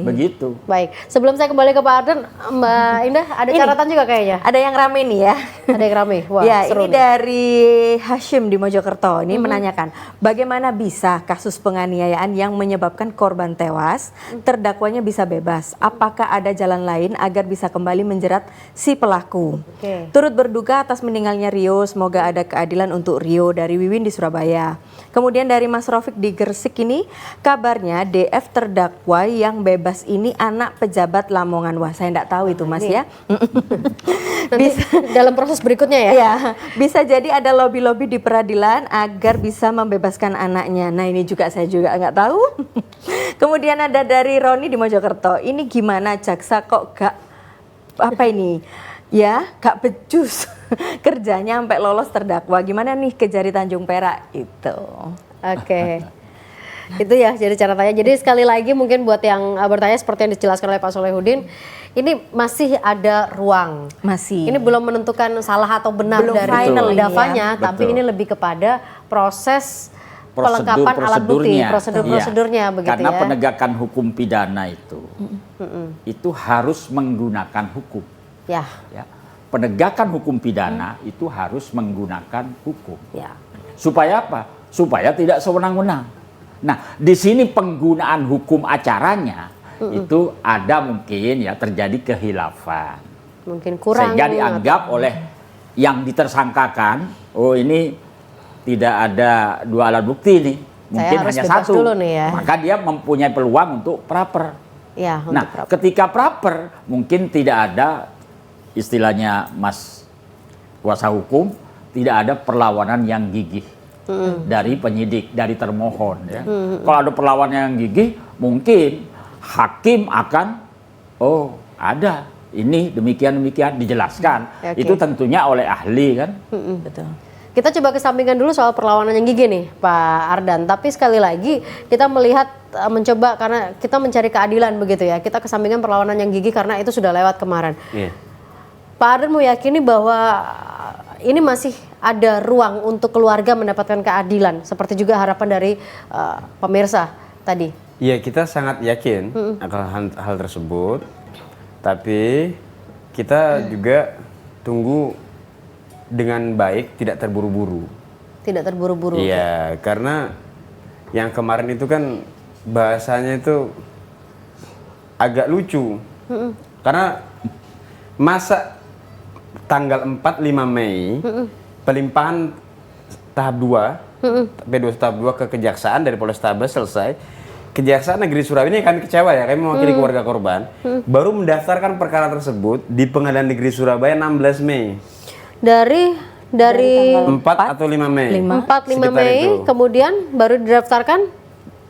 Begitu. Baik, sebelum saya kembali ke Pak Arden, Mbak Indah ada Ini. catatan juga kayaknya. Ada yang rame nih ya. Ada yang rame. Wah, Ya, seru ini nih. dari Hashim di Mojokerto. Ini menanyakan, bagaimana bisa kasus penganiayaan yang menyebabkan korban tewas, terdakwanya bisa bebas? Apakah ada jalan lain agar bisa kembali menjerat si pelaku? Oke. Turut berduka atas meninggalnya Rio, semoga ada keadilan untuk Rio, dari Wiwin di Surabaya. Kemudian dari Mas Rofik di Gresik ini, Kabarnya DF terdakwa yang bebas ini anak pejabat Lamongan. Wah, saya enggak tahu itu Mas ya. Nanti dalam proses berikutnya ya. Ya, bisa jadi ada lobby-lobby di peradilan agar bisa membebaskan anaknya. Nah, ini juga saya juga nggak tahu. Kemudian ada dari Roni di Mojokerto. Ini gimana jaksa kok gak apa ini? Ya, gak becus kerjanya sampai lolos terdakwa. Gimana nih ke Jari Tanjung Perak itu? Oke. Itu ya jadi catatannya. Jadi sekali lagi mungkin buat yang bertanya seperti yang dijelaskan oleh Pak Solehudin, ini masih ada ruang. Masih. Ini belum menentukan salah atau benar Belum dari final ini Davanya, ya. tapi Betul. ini lebih kepada proses pelengkapan alat bukti, prosedur-prosedurnya Iya. begitu Karena ya. penegakan hukum pidana itu harus menggunakan hukum. Ya, Ya. Penegakan hukum pidana itu harus menggunakan hukum. ya. Supaya apa? Supaya tidak sewenang-wenang. Nah, di sini penggunaan hukum acaranya itu ada mungkin ya terjadi kehilafan. Mungkin kurang. Sehingga dianggap oleh yang ditersangkakan, oh ini tidak ada dua alat bukti nih, mungkin harus hanya bebas satu. dulu nih ya. Maka dia mempunyai peluang untuk praper. Ya, untuk Nah, praper. ketika praper mungkin tidak ada istilahnya Mas kuasa hukum, tidak ada perlawanan yang gigih dari penyidik, dari termohon. Ya. Kalau ada perlawanan yang gigih, mungkin hakim akan, oh ada ini demikian dijelaskan. Oke. Itu tentunya oleh ahli kan. Betul. Kita coba kesampingkan dulu soal perlawanan yang gigih nih Pak Ardan. Tapi sekali lagi kita melihat mencoba karena kita mencari keadilan begitu ya. Kita kesampingkan perlawanan yang gigih karena itu sudah lewat kemarin. Iya. Pak Ardan meyakini bahwa ini masih ada ruang untuk keluarga mendapatkan keadilan. Seperti juga harapan dari pemirsa tadi. Iya, kita sangat yakin akan hal tersebut. Tapi kita juga tunggu dengan baik, tidak terburu-buru. Tidak terburu-buru. Iya, karena yang kemarin itu kan bahasanya itu agak lucu. Karena masa tanggal 4-5 Mei pelimpahan tahap 2, P2 tahap 2 ke Kejaksaan dari Polrestabes selesai. Kejaksaan Negeri Surabaya ini kami kecewa ya, kami mewakili keluarga korban, baru mendaftarkan perkara tersebut di Pengadilan Negeri Surabaya 16 Mei. Dari 4 atau 5 Mei. 4-5 Sekitar Mei itu. kemudian baru didaftarkan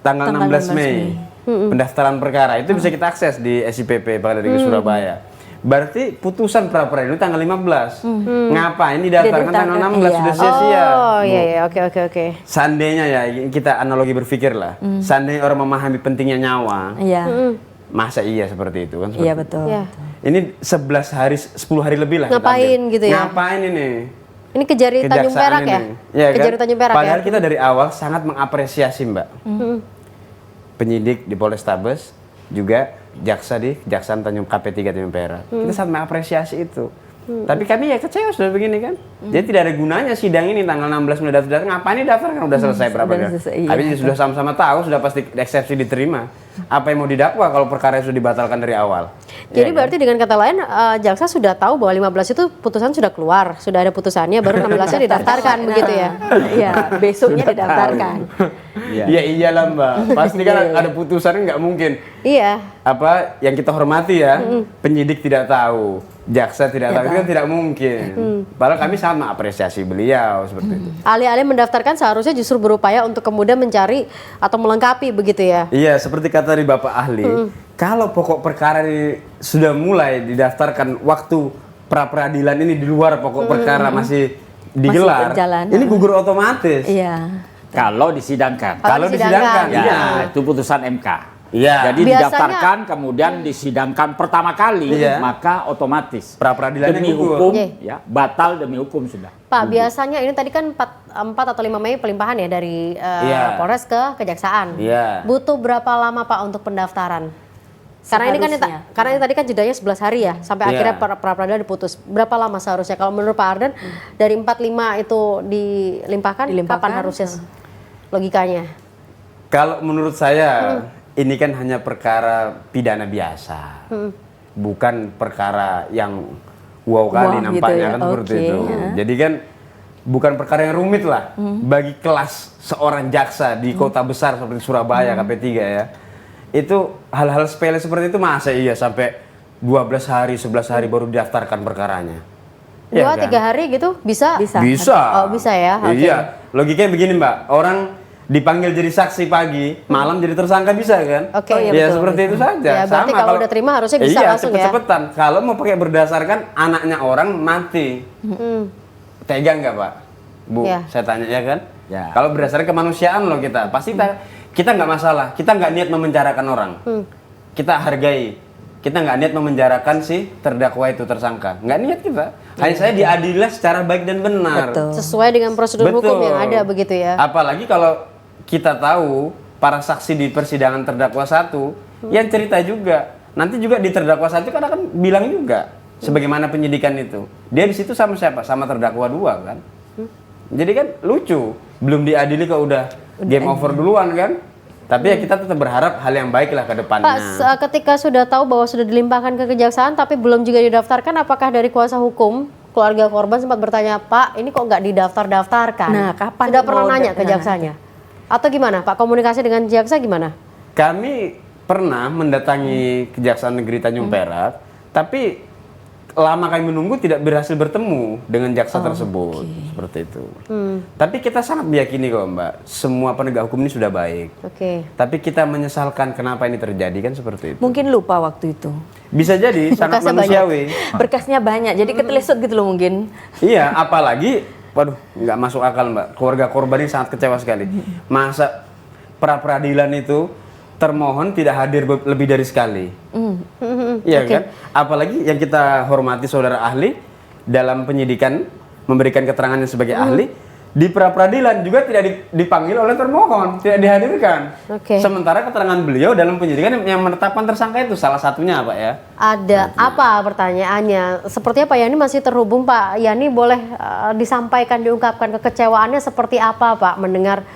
Tanggal 16 Mei. Pendaftaran perkara itu bisa kita akses di SIPP Pengadilan Negeri Surabaya. Berarti putusan pra peradilan tanggal 15. Ngapain didaftarkan tanggal 16 sudah sia-sia. Oh Bu. iya oke. Seandainya ya kita analogi berpikir lah. Seandainya orang memahami pentingnya nyawa, Iya. masa iya seperti itu kan? seperti Iya itu. betul. Ya. Ini 11 hari, 10 hari lebih lah. kita Ngapain ambil. gitu ya? Ngapain ini? Ini ke Jari Tanjung Kejaksaan Perak ya? ini. Ya Ke kan? Jari Tanjung Perak Padahal ya? kita dari awal sangat mengapresiasi Mbak. Penyidik di Polrestabes, juga jaksa di Kejaksaan KP3 Tanjung Perak. Kita sangat mengapresiasi itu. Tapi kami ya kecewa sudah begini kan. Jadi tidak ada gunanya sidang ini tanggal 16 sudah daftar. Ngapain ini daftar kan udah selesai berapa sudah kan? selesai, iya. Tapi sudah sama-sama tahu, sudah pasti eksepsi diterima. Apa yang mau didakwa kalau perkara sudah dibatalkan dari awal? Jadi Ya, berarti dengan kata lain jaksa sudah tahu bahwa 15 itu putusan sudah keluar, sudah ada putusannya, baru 16-nya didaftarkan begitu ya. Iya, besoknya didaftarkan. Ya iyalah Mbak, pasti kan ada putusan nggak mungkin. Iya. Apa yang kita hormati ya, penyidik tidak tahu, jaksa tidak tahu, itu kan tidak mungkin. Padahal kami sama apresiasi beliau seperti itu. Alih-alih mendaftarkan seharusnya justru berupaya untuk kemudian mencari atau melengkapi begitu ya. Iya, seperti kata dari Bapak ahli, kalau pokok perkara ini sudah mulai didaftarkan waktu pra peradilan ini di luar pokok perkara masih digelar, berjalan. ini gugur otomatis. Iya. Kalau disidangkan. Kalau disidangkan. Ya, iya. itu putusan MK. Iya. Jadi Biasanya- didaftarkan kemudian disidangkan pertama kali, Iya. maka otomatis Pra peradilannya demi gugur. hukum Iya. ya, batal demi hukum sudah. Pak, biasanya ini tadi kan 4 atau 5 Mei pelimpahan ya dari Iya. Polres ke Kejaksaan. Iya. Butuh berapa lama Pak untuk pendaftaran? Karena ini kan Seharusnya. karena ini tadi kan jedanya 11 hari ya sampai Iya. akhirnya pra peradilan diputus. Berapa lama seharusnya kalau menurut Pak Ardan dari 4-5 itu dilimpahkan, kapan harusnya logikanya? Kalau menurut saya ini kan hanya perkara pidana biasa, bukan perkara yang wow kali Wow, nampaknya gitu ya. kan seperti Oke, itu. ya. Jadi kan bukan perkara yang rumit lah bagi kelas seorang jaksa di kota besar seperti Surabaya KP3 ya. Itu hal-hal sepele seperti itu masa iya sampai 12 hari, 11 hari baru didaftarkan perkaranya. 2-3 hari gitu bisa? Bisa. Oh, bisa ya. Oke. Iya, logikanya begini Mbak, orang dipanggil jadi saksi pagi, malam jadi tersangka bisa kan? Oke. Oh, iya, ya betul. seperti itu saja. Ya, berarti sama kalau udah terima harusnya bisa langsung ya? cepet-cepetan. Kalau mau pakai berdasarkan anaknya orang mati, tega nggak Pak? Bu, Ya. saya tanya ya kan? Ya. Kalau berdasarkan kemanusiaan loh kita, pasti kita nggak masalah, kita nggak niat memenjarakan orang, kita hargai, kita nggak niat memenjarakan si terdakwa itu tersangka, nggak niat kita. Hanya saya diadililah secara baik dan benar. Betul. Sesuai dengan prosedur hukum yang ada begitu ya. Apalagi kalau kita tahu para saksi di persidangan terdakwa 1 yang cerita juga, nanti juga di terdakwa 1 kan akan bilang juga sebagaimana penyidikan itu. Dia di situ sama siapa? Sama terdakwa 2 kan. Jadi kan lucu, belum diadili kok udah game over duluan kan. Tapi ya kita tetap berharap hal yang baik lah ke depannya. Pak, ketika sudah tahu bahwa sudah dilimpahkan ke kejaksaan tapi belum juga didaftarkan, apakah dari kuasa hukum keluarga korban sempat bertanya, Pak, ini kok nggak didaftar-daftarkan? Nah, kapan sudah mau pernah nanya ke jaksanya? Atau gimana, Pak? Komunikasi dengan jaksa gimana? Kami pernah mendatangi Kejaksaan Negeri Tanjung Perak, tapi lama kami menunggu tidak berhasil bertemu dengan jaksa tersebut, seperti itu. Tapi kita sangat meyakini kok Mbak, semua penegak hukum ini sudah baik. Oke. Tapi kita menyesalkan kenapa ini terjadi kan seperti itu. Mungkin lupa waktu itu. Bisa jadi sangat Berkasnya manusiawi. Berkasnya banyak, jadi ketelesut gitu loh mungkin. Iya, apalagi, waduh, nggak masuk akal Mbak. Keluarga korban ini sangat kecewa sekali. Masa pra peradilan itu termohon tidak hadir lebih dari sekali. Iya kan? Apalagi yang kita hormati saudara ahli dalam penyidikan memberikan keterangannya sebagai ahli, di pra peradilan juga tidak dipanggil oleh termohon, tidak dihadirkan. Oke. Sementara keterangan beliau dalam penyidikan yang menetapkan tersangka itu salah satunya Pak ya. Ada apa pertanyaannya? Sepertinya Pak Yani masih terhubung. Pak Yani boleh disampaikan, diungkapkan kekecewaannya seperti apa Pak mendengar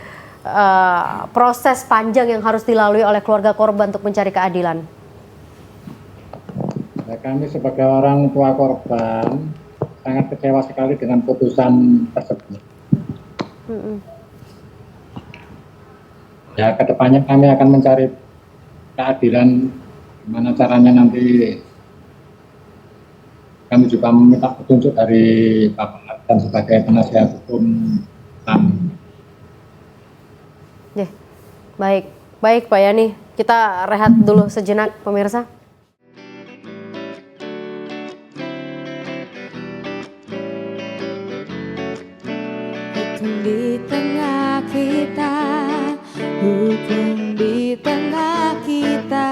proses panjang yang harus dilalui oleh keluarga korban untuk mencari keadilan? Ya, kami sebagai orang tua korban sangat kecewa sekali dengan putusan tersebut. Ya, kedepannya kami akan mencari keadilan, gimana caranya nanti. Kami juga meminta petunjuk dari Bapak dan sebagai penasihat hukum kami. Baik Pak Yani, kita rehat dulu sejenak pemirsa. Hukum di tengah kita, hukum di tengah kita.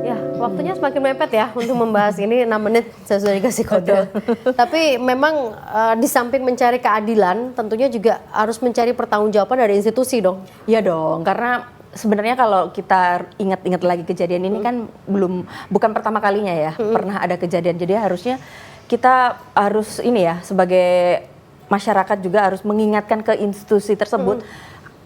Ya, waktunya semakin mepet ya untuk membahas ini, 6 menit saya sudah dikasih kode. Tapi memang di samping mencari keadilan, tentunya juga harus mencari pertanggungjawaban dari institusi dong. Iya dong, karena sebenarnya kalau kita ingat-ingat lagi kejadian ini kan bukan pertama kalinya ya, pernah ada kejadian. Jadi harusnya kita harus ini ya, sebagai masyarakat juga harus mengingatkan ke institusi tersebut,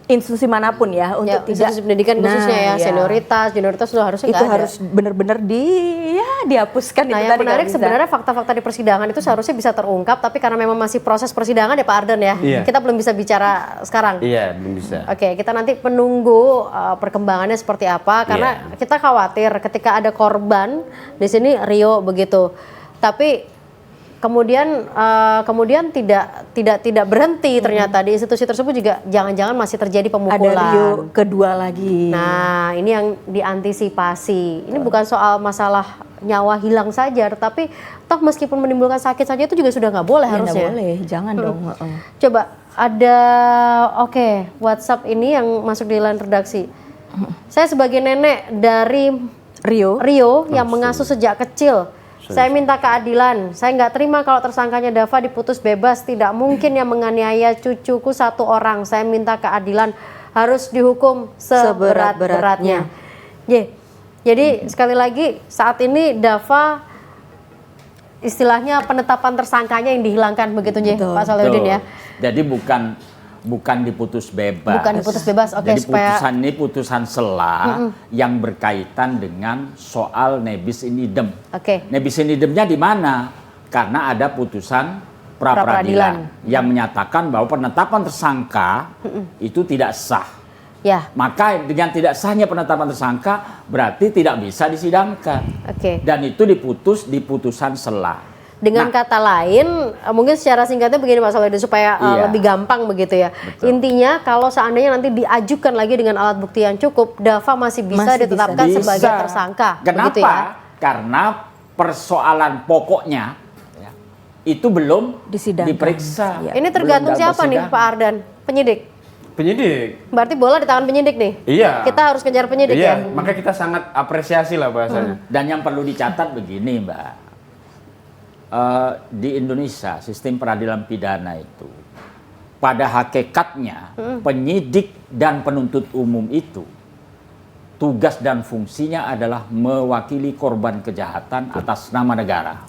institusi manapun ya, untuk tidak institusi pendidikan khususnya ya, junioritas sudah harusnya itu nggak ada. harus benar-benar dihapuskan. Nah, itu yang tadi menarik nggak bisa. sebenarnya fakta-fakta di persidangan itu seharusnya bisa terungkap, tapi karena memang masih proses persidangan ya Pak Ardan ya, Iya. kita belum bisa bicara sekarang. Iya, belum bisa. Oke, kita nanti menunggu perkembangannya seperti apa, karena kita khawatir ketika ada korban di sini Rio begitu, tapi kemudian tidak berhenti ternyata di institusi tersebut juga jangan-jangan masih terjadi pemukulan. Ada Rio kedua lagi. Nah, ini yang diantisipasi. Ini bukan soal masalah nyawa hilang saja, tapi toh meskipun menimbulkan sakit saja itu juga sudah nggak boleh Ya, harusnya. nggak boleh, jangan dong. Coba ada WhatsApp ini yang masuk di line redaksi. Saya sebagai nenek dari Rio yang mengasuh sejak kecil. Saya minta keadilan. Saya nggak terima kalau tersangkanya Dava diputus bebas. Tidak mungkin yang menganiaya cucuku 1 orang. Saya minta keadilan, harus dihukum seberat-beratnya. Jadi sekali lagi saat ini Dava istilahnya penetapan tersangkanya yang dihilangkan begitu Pak Solihuddin ya. Jadi bukan diputus bebas. Bukan diputus bebas, oke, Jadi supaya putusan ini putusan sela yang berkaitan dengan soal nebis in idem. Oke. Nebis in idemnya di mana? karena ada putusan pra-peradilan yang menyatakan bahwa penetapan tersangka itu tidak sah. Ya. Maka dengan tidak sahnya penetapan tersangka berarti tidak bisa disidangkan. Oke. Dan itu diputus di putusan sela. Dengan kata lain, mungkin secara singkatnya begini Pak Solahuddin supaya Iya. lebih gampang begitu ya. Betul. Intinya kalau seandainya nanti diajukan lagi dengan alat bukti yang cukup, Dava masih bisa Masih ditetapkan Bisa. sebagai tersangka. Kenapa? Begitu ya? Karena persoalan pokoknya ya, itu belum Disidangkan. diperiksa. Iya. Ini Belum tergantung dalam siapa nih persidangan. Pak Ardan? Penyidik. Penyidik. Berarti bola di tangan penyidik nih. Iya. Kita harus kejar penyidik Iya, ya. makanya kita sangat apresiasi lah bahasanya. Dan yang perlu dicatat begini, Mbak. Di Indonesia sistem peradilan pidana itu pada hakikatnya penyidik dan penuntut umum itu tugas dan fungsinya adalah mewakili korban kejahatan atas nama negara.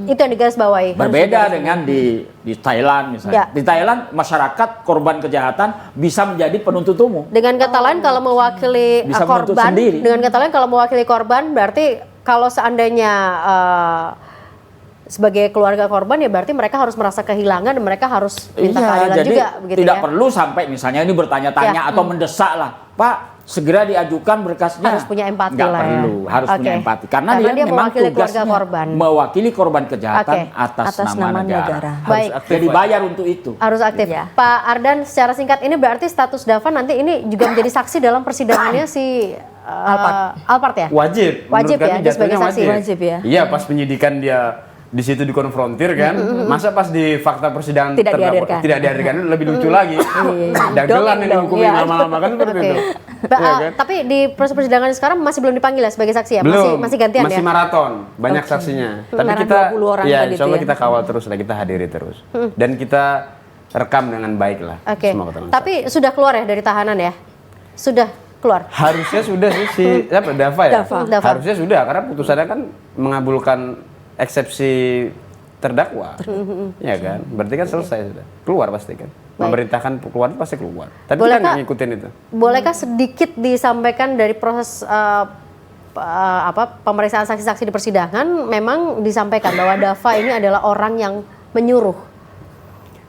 Itu yang digarisbawahi. Berbeda dengan di Thailand misalnya. Ya. Di Thailand masyarakat korban kejahatan bisa menjadi penuntut umum. Dengan kata lain kalau mewakili Bisa menuntut korban, sendiri. dengan kata lain kalau mewakili korban berarti kalau seandainya sebagai keluarga korban ya berarti mereka harus merasa kehilangan dan mereka harus minta keadilan jadi juga begitu tidak ya. perlu sampai misalnya ini bertanya-tanya Ya. atau mendesak lah, Pak segera diajukan berkasnya. Harus punya empati Nggak lah ya. perlu, harus Oke. punya empati karena, Karena dia dia memang mewakili keluarga tugasnya korban. mewakili korban kejahatan Oke. atas nama negara. Baik. Harus dibayar untuk itu. Harus aktif. Ya. Pak Ardan secara singkat ini berarti status Dava nanti ini juga menjadi saksi dalam persidangannya si Alphard ya? Wajib. Wajib Menurut ya, kami dia sebagai jatuhnya saksi. Wajib ya. Iya, pas penyidikan dia di situ dikonfrontir kan, masa pas di fakta persidangan Tidak terdakwa- dihadirkan. tidak dihadirkan lebih lucu lagi. Dagelan ini dong, hukumnya iya. lama-lama kan seperti Oke. itu. Ba- Iya kan? Tapi di proses persidangan sekarang masih belum dipanggil ya sebagai saksi ya? Belum, Masih gantian masih ya? maraton, banyak saksinya. Tapi Karena kita, 20 orang ya tadi insya Allah itu ya. kita kawal terus lah, kita hadiri terus. Dan kita rekam dengan baik lah. Oke. semua keterangan Tapi sudah keluar ya dari tahanan ya? Sudah keluar? harusnya sudah sih si siapa Dava ya? Dava. Harusnya sudah karena putusannya kan mengabulkan eksepsi terdakwa. Ya kan? Berarti kan selesai sudah. Keluar pasti kan. Memerintahkan keluar pasti keluar. Tapi Boleh, kita nggak Kak? ngikutin itu. Bolehkah sedikit disampaikan dari proses pemeriksaan saksi-saksi di persidangan memang disampaikan bahwa Dava ini adalah orang yang menyuruh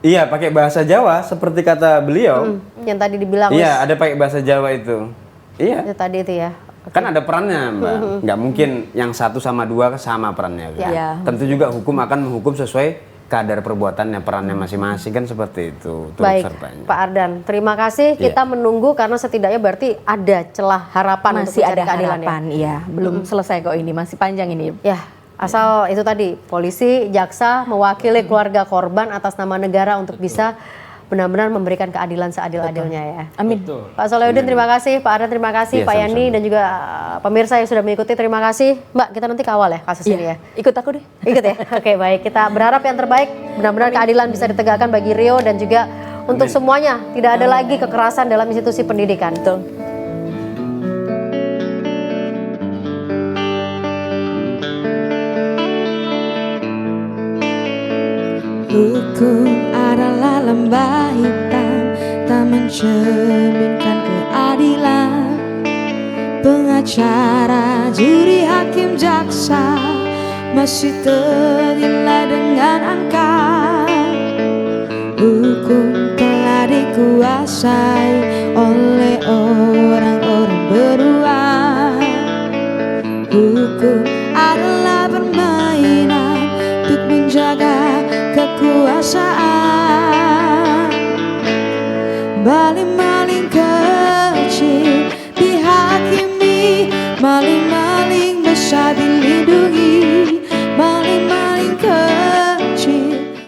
Iya, pakai bahasa Jawa seperti kata beliau. yang tadi dibilang Iya, ada pakai bahasa Jawa itu. Iya. itu tadi itu ya. Kan ada perannya, Mbak. Nggak mungkin yang 1 sama 2 sama perannya. Kan? Iya. Tentu juga hukum akan menghukum sesuai kadar perbuatannya, perannya masing-masing kan seperti itu. turut Baik, sertanya. Pak Ardan, terima kasih. Iya. Kita menunggu karena setidaknya berarti ada celah harapan untuk Masih mencari ada keadilan ya. harapan, iya. Belum selesai kok ini, masih panjang ini. Ya, asal itu tadi polisi, jaksa mewakili keluarga korban atas nama negara untuk bisa benar-benar memberikan keadilan seadil-adilnya ya. Amin. Pak Solahuddin terima kasih, Pak Ardan terima kasih, Iya, Pak Yani sama-sama. dan juga pemirsa yang sudah mengikuti terima kasih. Mbak, kita nanti kawal ya kasus ini ya. Ikut aku deh. Ikut ya. Oke, baik. Kita berharap yang terbaik, benar-benar keadilan bisa ditegakkan bagi Rio dan juga untuk semuanya. Tidak ada lagi kekerasan dalam institusi pendidikan. Betul. Hukum adalah lembah hitam, tak mencerminkan keadilan. Pengacara, juri, hakim, jaksa masih ternilai dengan angka. Hukum telah dikuasai oleh orang-orang beruang. Hukum adalah permainan untuk menjaga kekuasaan. Balik